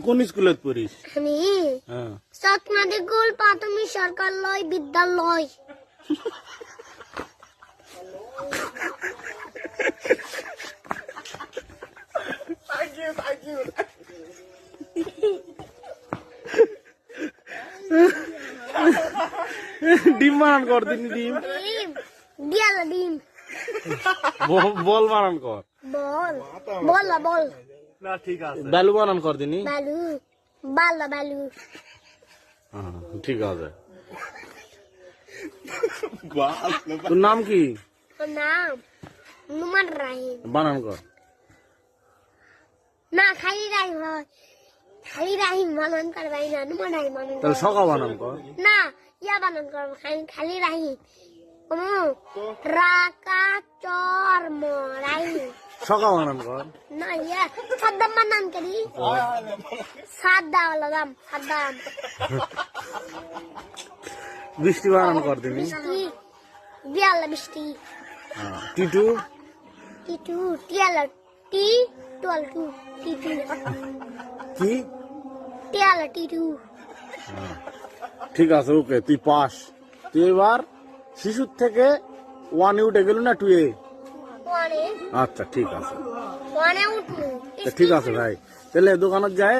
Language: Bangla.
কোন স্কুলে পড়িস? আমি হ্যাঁ চাকমাদি গোল প্রাথমিক সরকারি বিদ্যালয়। ডিম বানান কর দিন ডিম ডিম দিয়ালা ডিম বল বানান কর বল বল বল না ঠিক আছে বালু বানান কর দিনি বালু বালা বালু হ্যাঁ, ঠিক আছে। তোর নাম কি? নাম নুমান রাহিম। বানান কর। না খালি রাহিম হয়, খালি রাহিম বানান করবাই না, নুমান রাহিম বানান তাহলে সকা বানান কর। না ইয়া বানান করব খালি রাহিম রাকা চর রাহিম সকা বানান কর। না ইয়া সাদ্দাম বানান করি সাদ্দা ওলা দাম সাদ্দাম বৃষ্টি বানান কর দিনি বৃষ্টি বিয়ালা বৃষ্টি টিটু টিটু টিয়ালা টি টুয়াল টু টিটু কি? টিয়ালা টিটু। ঠিক আছে ওকে তুই পাস। তুই এবার শিশুর থেকে 1 উঠে গেল না 2 এ? ওয়ানে আচ্ছা ঠিক আছে ওয়ানে উঠবো। ঠিক আছে ভাই, তাহলে দোকানে যায়।